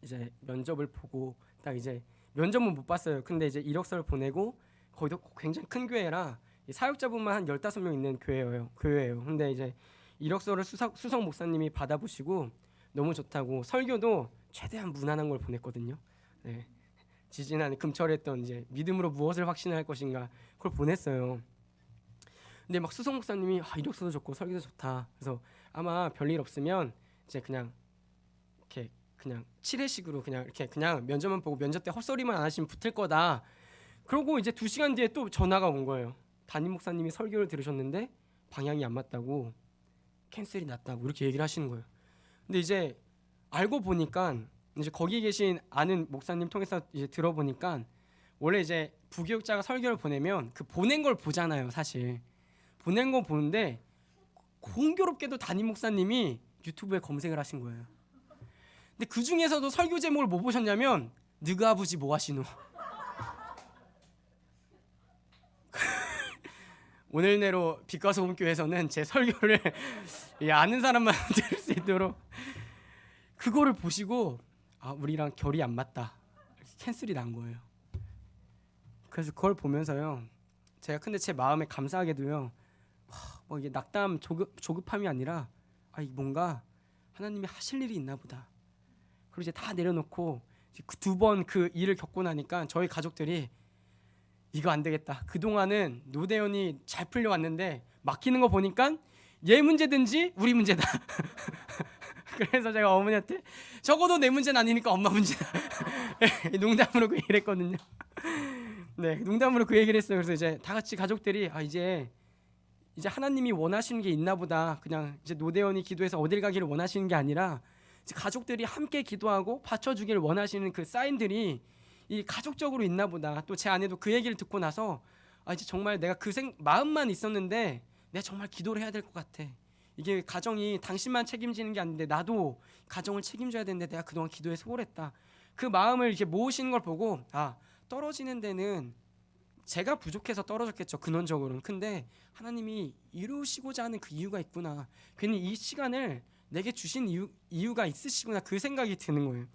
이제 면접을 보고 딱 이제 면접은 못 봤어요. 근데 이제 이력서를 보내고 거기도 굉장히 큰 교회라 사역자분만 한 15명 있는 교회예요. 근데 이제 이력서를 수석 목사님이 받아보시고 너무 좋다고 설교도 최대한 무난한 걸 보냈거든요. 네. 지지난 금철했던 이제 믿음으로 무엇을 확신할 것인가 그걸 보냈어요. 근데 막 수석 목사님이 이력서도 좋고 설교도 좋다. 그래서 아마 별일 없으면 이제 그냥 이렇게 그냥 칠회식으로 그냥 면접만 보고 면접 때 헛소리만 안 하시면 붙을 거다. 그러고 이제 2시간 뒤에 또 전화가 온 거예요. 담임 목사님이 설교를 들으셨는데 방향이 안 맞다고 캔슬이 났다고 이렇게 얘기를 하시는 거예요. 근데 이제 알고 보니까 이제 거기 계신 아는 목사님 통해서 이제 들어보니까 원래 이제 부교육자가 설교를 보내면 그 보낸 걸 보잖아요. 사실 보낸 거 보는데 공교롭게도 담임 목사님이 유튜브에 검색을 하신 거예요. 근데 그 중에서도 설교 제목을 뭐 보셨냐면 느가 아버지 뭐 하시노. 오늘 내로 빛과 소금 교회에서는 제 설교를 아는 사람만 들을 수 있도록 그거를 보시고 우리랑 결이 안 맞다 캔슬이 난 거예요. 그래서 그걸 보면서요 제가 근데 제 마음에 감사하게도요 이게 낙담 조급함이 아니라 뭔가 하나님이 하실 일이 있나 보다. 그리고 이제 다 내려놓고 2번 그 일을 겪고 나니까 저희 가족들이 이거 안 되겠다. 그동안은 노대현이 잘 풀려왔는데 막히는 거 보니까 얘 문제든지 우리 문제다. 그래서 제가 어머니한테 적어도 내 문제는 아니니까 엄마 문제다. 농담으로 그 얘기를 했거든요. 네, 농담으로 그 얘기를 했어요. 그래서 이제 다 같이 가족들이 이제 이제 하나님이 원하시는 게 있나 보다, 그냥 이제 노대원이 기도해서 어딜 가기를 원하시는 게 아니라 이제 가족들이 함께 기도하고 받쳐주기를 원하시는 그 사인들이 이 가족적으로 있나 보다. 또 제 아내도 그 얘기를 듣고 나서 이제 정말 내가 마음만 있었는데 내가 정말 기도를 해야 될 것 같아. 이게 가정이 당신만 책임지는 게 아닌데 나도 가정을 책임져야 되는데 내가 그동안 기도에 소홀했다. 그 마음을 이렇게 모으시는 걸 보고 떨어지는 데는 제가 부족해서 떨어졌겠죠, 근원적으로는. 근데 하나님이 이루시고자 하는 그 이유가 있구나. 괜히 이 시간을 내게 주신 이유가 있으시구나, 그 생각이 드는 거예요.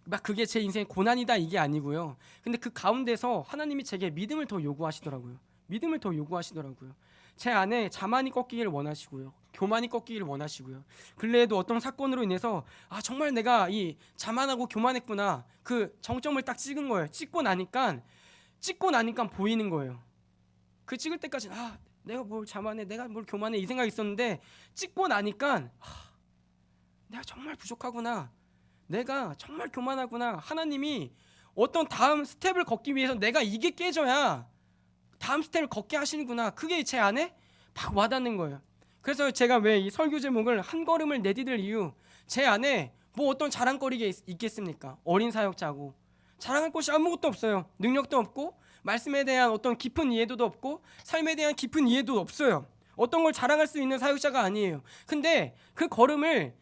막 그게 제 인생의 고난이다 이게 아니고요. 근데 그 가운데서 하나님이 제게 믿음을 더 요구하시더라고요. 믿음을 더 요구하시더라고요. 제 안에 자만이 꺾이기를 원하시고요, 교만이 꺾이기를 원하시고요. 근래에도 어떤 사건으로 인해서 정말 내가 이 자만하고 교만했구나, 그 정점을 딱 찍은 거예요. 찍고 나니까 보이는 거예요. 그 찍을 때까지는 내가 뭘 자만해, 내가 뭘 교만해, 이 생각이 있었는데 찍고 나니까 내가 정말 부족하구나, 내가 정말 교만하구나, 하나님이 어떤 다음 스텝을 걷기 위해서 내가 이게 깨져야 다음 스텝을 걷게 하시는구나, 그게 제 안에 막 와닿는 거예요. 그래서 제가 왜 이 설교 제목을 한 걸음을 내디딜 이유, 제 안에 뭐 어떤 자랑거리가 있겠습니까? 어린 사역자고 자랑할 것이 아무것도 없어요. 능력도 없고 말씀에 대한 어떤 깊은 이해도도 없고 삶에 대한 깊은 이해도 없어요. 어떤 걸 자랑할 수 있는 사역자가 아니에요. 근데 그 걸음을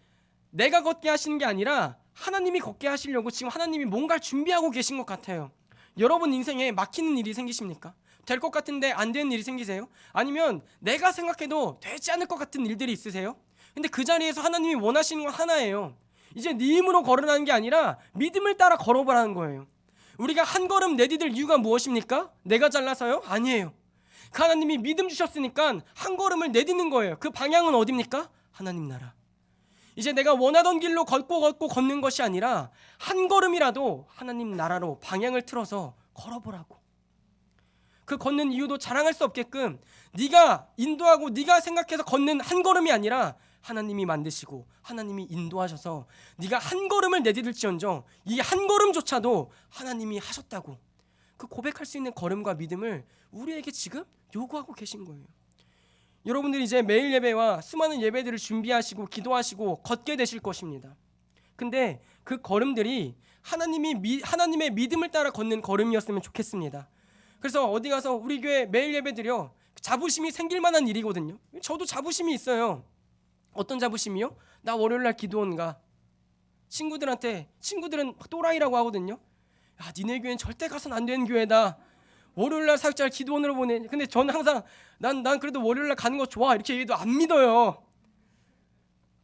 내가 걷게 하시는 게 아니라 하나님이 걷게 하시려고 지금 하나님이 뭔가를 준비하고 계신 것 같아요. 여러분 인생에 막히는 일이 생기십니까? 될 것 같은데 안 되는 일이 생기세요? 아니면 내가 생각해도 되지 않을 것 같은 일들이 있으세요? 근데 그 자리에서 하나님이 원하시는 건 하나예요. 이제 네 힘으로 걸으라는 게 아니라 믿음을 따라 걸어보라는 거예요. 우리가 한 걸음 내디딜 이유가 무엇입니까? 내가 잘나서요? 아니에요. 그 하나님이 믿음 주셨으니까 한 걸음을 내딛는 거예요. 그 방향은 어디입니까? 하나님 나라. 이제 내가 원하던 길로 걷고 걷는 것이 아니라 한 걸음이라도 하나님 나라로 방향을 틀어서 걸어보라고. 그 걷는 이유도 자랑할 수 없게끔 네가 인도하고 네가 생각해서 걷는 한 걸음이 아니라 하나님이 만드시고 하나님이 인도하셔서 네가 한 걸음을 내디딜지언정 이 한 걸음조차도 하나님이 하셨다고, 그 고백할 수 있는 걸음과 믿음을 우리에게 지금 요구하고 계신 거예요. 여러분들이 이제 매일 예배와 수많은 예배들을 준비하시고 기도하시고 걷게 되실 것입니다. 근데 그 걸음들이 하나님의 믿음을 따라 걷는 걸음이었으면 좋겠습니다. 그래서 어디 가서 우리 교회 매일 예배 드려 자부심이 생길 만한 일이거든요. 저도 자부심이 있어요. 어떤 자부심이요? 나 월요일날 기도원 가. 친구들은 또라이라고 하거든요. 니네 교회는 절대 가서는 안 되는 교회다. 월요일날 사역자를 기도원으로 보내. 근데 저는 항상 난 그래도 월요일날 가는 거 좋아 이렇게 얘기해도 안 믿어요.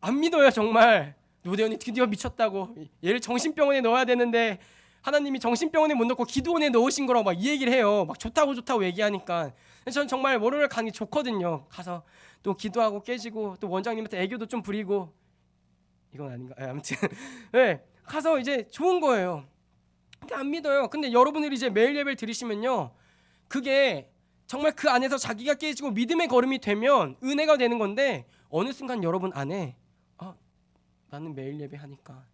안 믿어요 정말. 노대원이 드디어 미쳤다고. 얘를 정신병원에 넣어야 되는데 하나님이 정신병원에 못 넣고 기도원에 넣으신 거라고 막 이 얘기를 해요. 막 좋다고 얘기하니까. 저는 정말 월요일 가는 게 좋거든요. 가서 또 기도하고 깨지고 또 원장님한테 애교도 좀 부리고, 이건 아닌가? 아무튼 네, 가서 이제 좋은 거예요. 근데 안 믿어요. 근데 여러분들이 이제 매일 예배를 드리시면요, 그게 정말 그 안에서 자기가 깨지고 믿음의 걸음이 되면 은혜가 되는 건데, 어느 순간 여러분 안에 나는 매일 예배 하니까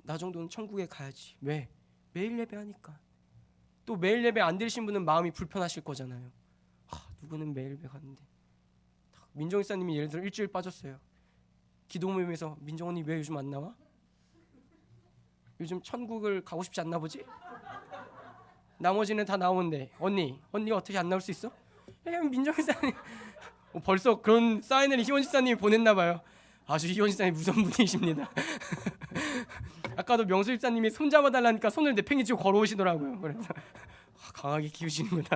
나 정도는 천국에 가야지. 왜? 매일 예배 하니까. 또 매일 예배 안 드리신 분은 마음이 불편하실 거잖아요. 누구는 매일 예배 가는데. 민정 이사님이 예를 들어 일주일 빠졌어요. 기도 모임에서 민정 언니 왜 요즘 안 나와? 요즘 천국을 가고 싶지 않나 보지? 나머지는 다 나오는데 언니가 어떻게 안 나올 수 있어? 민정 이사님 벌써 그런 사인을 희원 집사님이 보냈나 봐요. 아주 희원 집사님 무서운 분이십니다. 아까도 명수 집사님이 손 잡아달라니까 손을 내팽개치고 걸어오시더라고요. 그래서 강하게 키우시는구나.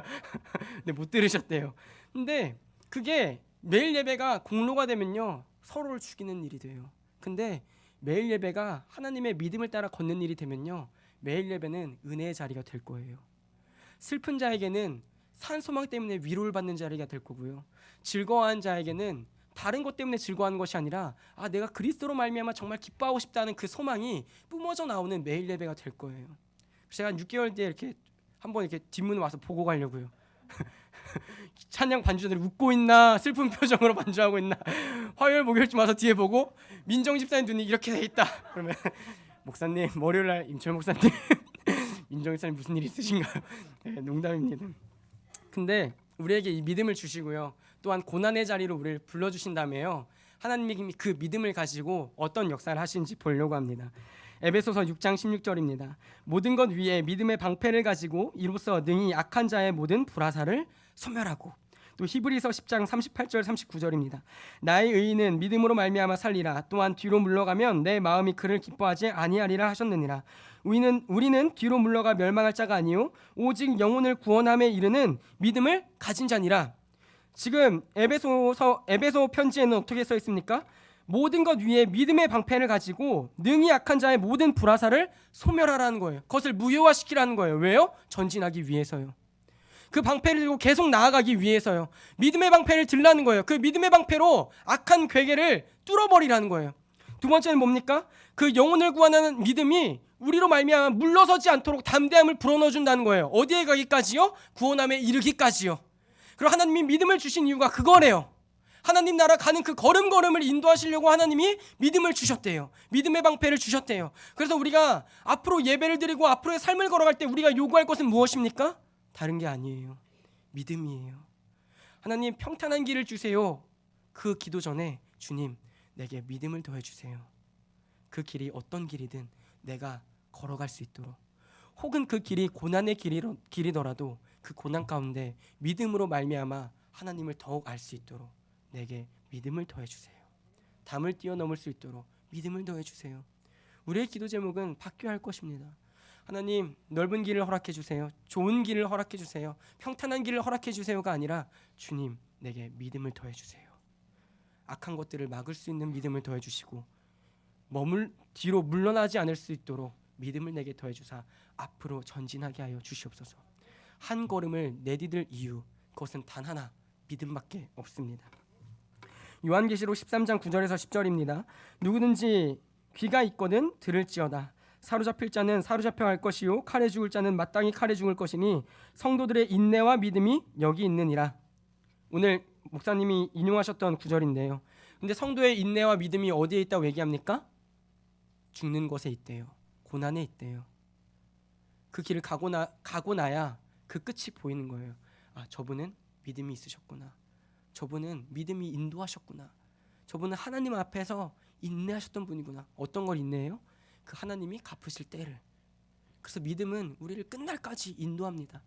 근데 못 들으셨대요. 근데 그게 매일 예배가 공로가 되면요, 서로를 죽이는 일이 돼요. 근데 매일 예배가 하나님의 믿음을 따라 걷는 일이 되면요, 매일 예배는 은혜의 자리가 될 거예요. 슬픈 자에게는 산 소망 때문에 위로를 받는 자리가 될 거고요. 즐거워하는 자에게는 다른 것 때문에 즐거워하는 것이 아니라 내가 그리스도로 말미암아 정말 기뻐하고 싶다는 그 소망이 뿜어져 나오는 매일 예배가 될 거예요. 제가 6개월 뒤에 이렇게 한번 이렇게 뒷문에 와서 보고 가려고요. 찬양 반주자들이 웃고 있나 슬픈 표정으로 반주하고 있나. 화요일 목요일쯤 와서 뒤에 보고 민정 집사님 눈이 이렇게 돼 있다. 그러면 목사님 월요일날 임철 목사님 민정 집사님 무슨 일 있으신가요? 네, 농담입니다. 근데 우리에게 이 믿음을 주시고요. 또한 고난의 자리로 우리를 불러주신다며요. 하나님이 그 믿음을 가지고 어떤 역사를 하시는지 보려고 합니다. 에베소서 6장 16절입니다. 모든 것 위에 믿음의 방패를 가지고 이로써 능히 약한 자의 모든 불화살을 소멸하고, 또 히브리서 10장 38절 39절입니다. 나의 의인은 믿음으로 말미암아 살리라. 또한 뒤로 물러가면 내 마음이 그를 기뻐하지 아니하리라 하셨느니라. 우리는 뒤로 물러가 멸망할 자가 아니요 오직 영혼을 구원함에 이르는 믿음을 가진 자니라. 지금 에베소 편지에는 어떻게 써 있습니까? 모든 것 위에 믿음의 방패를 가지고 능히 약한 자의 모든 불화살을 소멸하라는 거예요. 그것을 무효화시키라는 거예요. 왜요? 전진하기 위해서요. 그 방패를 들고 계속 나아가기 위해서요. 믿음의 방패를 들라는 거예요. 그 믿음의 방패로 악한 괴계를 뚫어버리라는 거예요. 두 번째는 뭡니까? 그 영혼을 구하는 믿음이 우리로 말미암아 물러서지 않도록 담대함을 불어넣어준다는 거예요. 어디에 가기까지요? 구원함에 이르기까지요. 그리고 하나님이 믿음을 주신 이유가 그거래요. 하나님 나라 가는 그 걸음걸음을 인도하시려고 하나님이 믿음을 주셨대요. 믿음의 방패를 주셨대요. 그래서 우리가 앞으로 예배를 드리고 앞으로의 삶을 걸어갈 때 우리가 요구할 것은 무엇입니까? 다른 게 아니에요. 믿음이에요. 하나님 평탄한 길을 주세요. 그 기도 전에 주님 내게 믿음을 더해 주세요. 그 길이 어떤 길이든 내가 걸어갈 수 있도록, 혹은 그 길이 고난의 길이더라도 그 고난 가운데 믿음으로 말미암아 하나님을 더욱 알 수 있도록 내게 믿음을 더해 주세요. 담을 뛰어넘을 수 있도록 믿음을 더해 주세요. 우리의 기도 제목은 바뀌어야 할 것입니다. 하나님 넓은 길을 허락해 주세요. 좋은 길을 허락해 주세요. 평탄한 길을 허락해 주세요가 아니라 주님 내게 믿음을 더해 주세요. 악한 것들을 막을 수 있는 믿음을 더해 주시고 뒤로 물러나지 않을 수 있도록 믿음을 내게 더해 주사 앞으로 전진하게 하여 주시옵소서. 한 걸음을 내디딜 이유, 그것은 단 하나, 믿음밖에 없습니다. 요한계시록 13장 9절에서 10절입니다. 누구든지 귀가 있거든 들을지어다. 사로잡힐 자는 사로잡혀 갈 것이요 칼에 죽을 자는 마땅히 칼에 죽을 것이니 성도들의 인내와 믿음이 여기 있느니라. 오늘 목사님이 인용하셨던 구절인데요. 근데 성도의 인내와 믿음이 어디에 있다고 얘기합니까? 죽는 것에 있대요. 고난에 있대요. 그 길을 가고 나야 그 끝이 보이는 거예요. 아, 저분은 믿음이 있으셨구나. 저분은 믿음이 인도하셨구나. 저분은 하나님 앞에서 인내하셨던 분이구나. 어떤 걸 인내해요? 그 하나님이 갚으실 때를. 그래서 믿음은 우리를 끝날까지 인도합니다.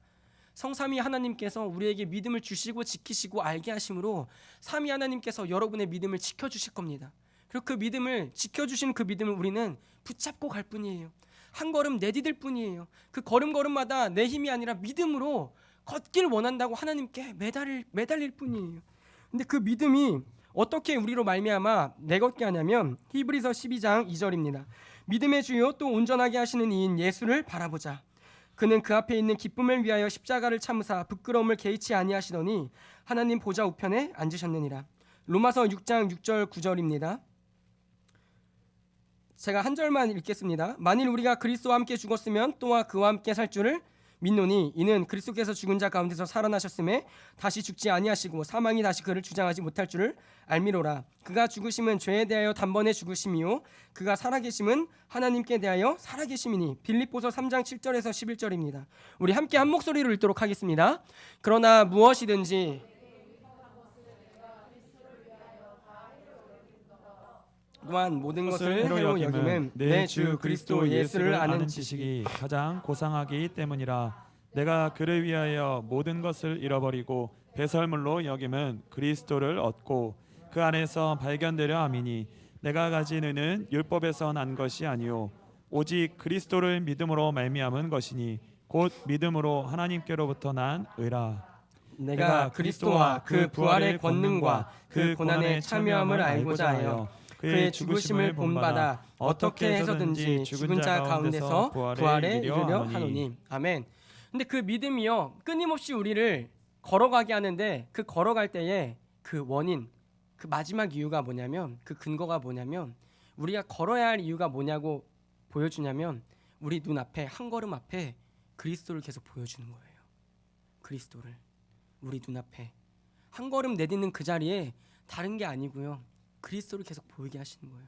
성삼위 하나님께서 우리에게 믿음을 주시고 지키시고 알게 하심으로 삼위 하나님께서 여러분의 믿음을 지켜주실 겁니다. 그리고 그 믿음을 지켜주신 그 믿음을 우리는 붙잡고 갈 뿐이에요. 한 걸음 내디딜 뿐이에요. 그 걸음걸음마다 내 힘이 아니라 믿음으로 걷길 원한다고 하나님께 매달릴 뿐이에요. 근데 그 믿음이 어떻게 우리로 말미암아 내걷게 하냐면 히브리서 12장 2절입니다. 믿음의 주요 또 온전하게 하시는 이인 예수를 바라보자. 그는 그 앞에 있는 기쁨을 위하여 십자가를 참으사 부끄러움을 개의치 아니하시더니 하나님 보좌 우편에 앉으셨느니라. 로마서 6장 6절 9절입니다. 제가 한 절만 읽겠습니다. 만일 우리가 그리스도와 함께 죽었으면 또한 그와 함께 살 줄을 믿노니 이는 그리스도께서 죽은 자 가운데서 살아나셨음에 다시 죽지 아니하시고 사망이 다시 그를 주장하지 못할 줄을 알미로라. 그가 죽으심은 죄에 대하여 단번에 죽으심이요 그가 살아계심은 하나님께 대하여 살아계심이니. 빌립보서 3장 7절에서 11절입니다. 우리 함께 한 목소리로 읽도록 하겠습니다. 그러나 무엇이든지 또한 모든 것을 해로 여김은 내 주 그리스도 예수를 아는 지식이 가장 고상하기 때문이라. 내가 그를 위하여 모든 것을 잃어버리고 배설물로 여김은 그리스도를 얻고 그 안에서 발견되려 함이니 내가 가진 의는 율법에서 난 것이 아니요 오직 그리스도를 믿음으로 말미암은 것이니 곧 믿음으로 하나님께로부터 난 의라. 내가 그리스도와 그 부활의 권능과 그 고난의 참여함을 알고자 하여 그의 죽으심을 본받아 어떻게 해서든지 죽은 자 가운데서 부활에 이르려 하노니. 아멘. 근데 그 믿음이요 끊임없이 우리를 걸어가게 하는데 그 걸어갈 때에 그 원인, 그 마지막 이유가 뭐냐면, 그 근거가 뭐냐면, 우리가 걸어야 할 이유가 뭐냐고 보여주냐면 우리 눈앞에 한 걸음 앞에 그리스도를 계속 보여주는 거예요. 그리스도를 우리 눈앞에 한 걸음 내딛는 그 자리에 다른 게 아니고요 그리스도를 계속 보이게 하시는 거예요.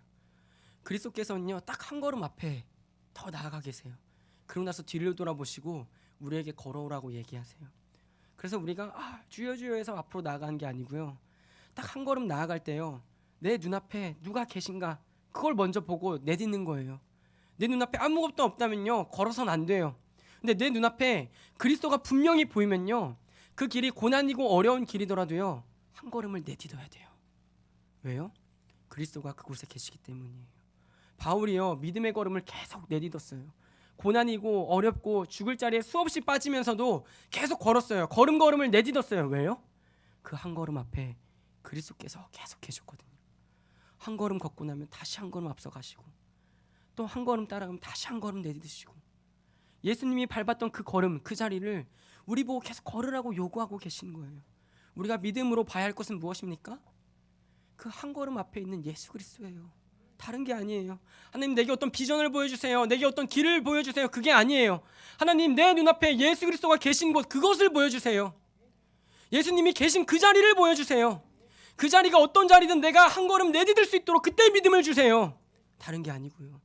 그리스도께서는요 딱 한 걸음 앞에 더 나아가 계세요. 그러고 나서 뒤를 돌아보시고 우리에게 걸어오라고 얘기하세요. 그래서 우리가 주여 주여 해서 앞으로 나아가는 게 아니고요. 딱 한 걸음 나아갈 때요. 내 눈앞에 누가 계신가 그걸 먼저 보고 내딛는 거예요. 내 눈앞에 아무것도 없다면요. 걸어선 안 돼요. 근데 내 눈앞에 그리스도가 분명히 보이면요. 그 길이 고난이고 어려운 길이더라도요. 한 걸음을 내딛어야 돼요. 왜요? 그리스도가 그곳에 계시기 때문이에요. 바울이요. 믿음의 걸음을 계속 내딛었어요. 고난이고 어렵고 죽을 자리에 수없이 빠지면서도 계속 걸었어요. 걸음걸음을 내딛었어요. 왜요? 그 한 걸음 앞에 그리스도께서 계속 계셨거든요. 한 걸음 걷고 나면 다시 한 걸음 앞서 가시고 또 한 걸음 따라가면 다시 한 걸음 내딛으시고 예수님이 밟았던 그 걸음, 그 자리를 우리 보고 계속 걸으라고 요구하고 계신 거예요. 우리가 믿음으로 봐야 할 것은 무엇입니까? 그 한 걸음 앞에 있는 예수 그리스도예요. 다른 게 아니에요. 하나님 내게 어떤 비전을 보여주세요. 내게 어떤 길을 보여주세요. 그게 아니에요. 하나님 내 눈앞에 예수 그리스도가 계신 곳 그것을 보여주세요. 예수님이 계신 그 자리를 보여주세요. 그 자리가 어떤 자리든 내가 한 걸음 내딛을 수 있도록 그때 믿음을 주세요. 다른 게 아니고요.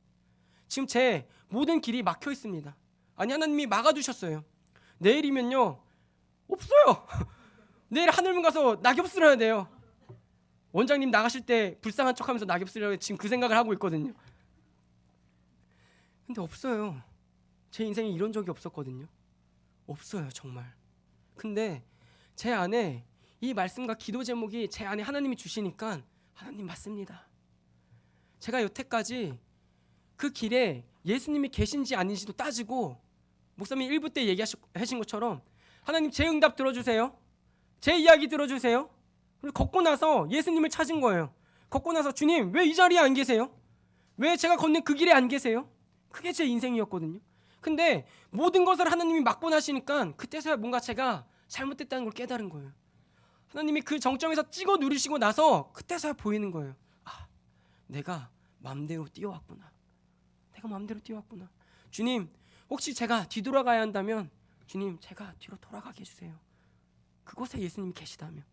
지금 제 모든 길이 막혀 있습니다. 아니 하나님이 막아두셨어요. 내일이면요 없어요. 내일 하늘문 가서 낙엽 쓸어야 돼요. 원장님 나가실 때 불쌍한 척하면서 낙엽 쓰려고 지금 그 생각을 하고 있거든요. 근데 없어요. 제 인생에 이런 적이 없었거든요. 없어요 정말. 근데 제 안에 이 말씀과 기도 제목이 제 안에 하나님이 주시니까 하나님 맞습니다. 제가 여태까지 그 길에 예수님이 계신지 아닌지도 따지고 목사님 1부 때 얘기하신 것처럼 하나님 제 응답 들어주세요. 제 이야기 들어주세요. 그리고 걷고 나서 예수님을 찾은 거예요. 걷고 나서 주님 왜 이 자리에 안 계세요? 왜 제가 걷는 그 길에 안 계세요? 그게 제 인생이었거든요. 근데 모든 것을 하나님이 막고 나시니까 그때서야 뭔가 제가 잘못됐다는 걸 깨달은 거예요. 하나님이 그 정점에서 찍어 누르시고 나서 그때서야 보이는 거예요. 내가 마음대로 뛰어왔구나. 내가 마음대로 뛰어왔구나. 주님 혹시 제가 뒤돌아가야 한다면 주님 제가 뒤로 돌아가게 해주세요. 그곳에 예수님이 계시다면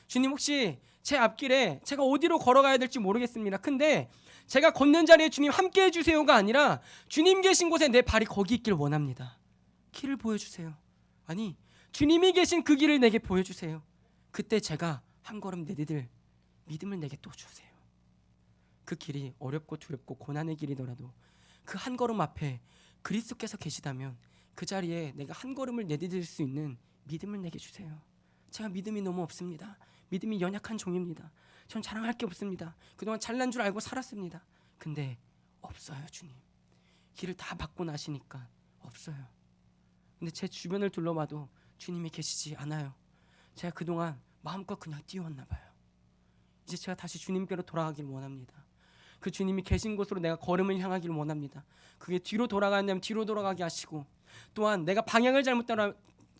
주님 혹시 제 앞길에 제가 어디로 걸어가야 될지 모르겠습니다. 근데 제가 걷는 자리에 주님 함께 해주세요가 아니라 주님 계신 곳에 내 발이 거기 있길 원합니다. 길을 보여주세요. 아니 주님이 계신 그 길을 내게 보여주세요. 그때 제가 한 걸음 내디딜 믿음을 내게 또 주세요. 그 길이 어렵고 두렵고 고난의 길이더라도 그 한 걸음 앞에 그리스도께서 계시다면 그 자리에 내가 한 걸음을 내디딜 수 있는 믿음을 내게 주세요. 제가 믿음이 너무 없습니다. 믿음이 연약한 종입니다. 전 자랑할 게 없습니다. 그동안 잘난 줄 알고 살았습니다. 근데 없어요 주님. 길을 다 막고 나시니까 없어요. 근데 제 주변을 둘러봐도 주님이 계시지 않아요. 제가 그동안 마음껏 그냥 뛰어왔나 봐요. 이제 제가 다시 주님께로 돌아가길 원합니다. 그 주님이 계신 곳으로 내가 걸음을 향하길 원합니다. 그게 뒤로 돌아가냐면 뒤로 돌아가게 하시고 또한 내가 방향을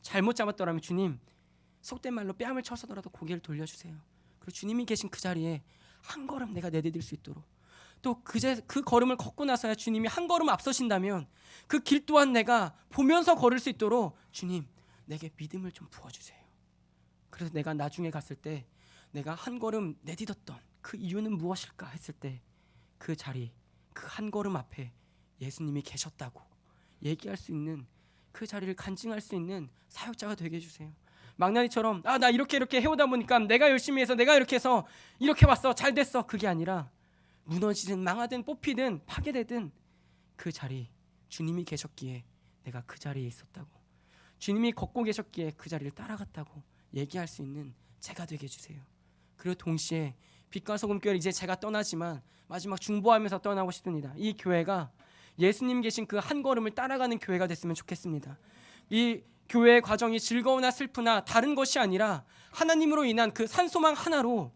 잘못 잡았더라면 주님 속된 말로 뺨을 쳐서더라도 고개를 돌려주세요. 그리고 주님이 계신 그 자리에 한 걸음 내가 내디딜 수 있도록 또 그 걸음을 걷고 나서야 주님이 한 걸음 앞서신다면 그 길 또한 내가 보면서 걸을 수 있도록 주님 내게 믿음을 좀 부어주세요. 그래서 내가 나중에 갔을 때 내가 한 걸음 내딛었던 그 이유는 무엇일까 했을 때 그 자리, 그 한 걸음 앞에 예수님이 계셨다고 얘기할 수 있는 그 자리를 간증할 수 있는 사역자가 되게 해주세요. 망나니처럼 나 이렇게 해오다 보니까 내가 열심히 해서 내가 이렇게 해서 이렇게 왔어 잘 됐어 그게 아니라 무너지든 망하든 뽑히든 파괴되든 그 자리 주님이 계셨기에 내가 그 자리에 있었다고 주님이 걷고 계셨기에 그 자리를 따라갔다고 얘기할 수 있는 제가 되게 해주세요. 그리고 동시에 빛과 소금 교회를 이제 제가 떠나지만 마지막 중보하면서 떠나고 싶습니다. 이 교회가 예수님 계신 그 한 걸음을 따라가는 교회가 됐으면 좋겠습니다. 이 교회의 과정이 즐거우나 슬프나 다른 것이 아니라 하나님으로 인한 그 산소망 하나로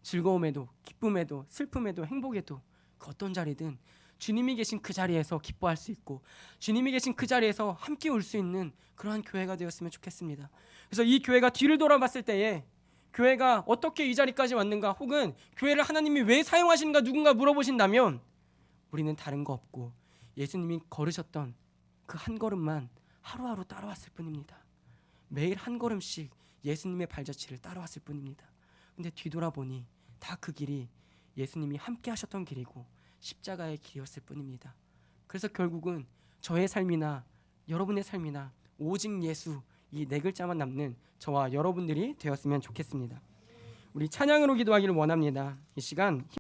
즐거움에도 기쁨에도 슬픔에도 행복에도 그 어떤 자리든 주님이 계신 그 자리에서 기뻐할 수 있고 주님이 계신 그 자리에서 함께 울 수 있는 그러한 교회가 되었으면 좋겠습니다. 그래서 이 교회가 뒤를 돌아봤을 때에 교회가 어떻게 이 자리까지 왔는가 혹은 교회를 하나님이 왜 사용하시는가 누군가 물어보신다면 우리는 다른 거 없고 예수님이 걸으셨던 그 한 걸음만 하루하루 따라왔을 뿐입니다. 매일 한 걸음씩 예수님의 발자취를 따라왔을 뿐입니다. 근데 뒤돌아보니 다 그 길이 예수님이 함께 하셨던 길이고 십자가의 길이었을 뿐입니다. 그래서 결국은 저의 삶이나 여러분의 삶이나 오직 예수 이 네 글자만 남는 저와 여러분들이 되었으면 좋겠습니다. 우리 찬양으로 기도하기를 원합니다. 이 시간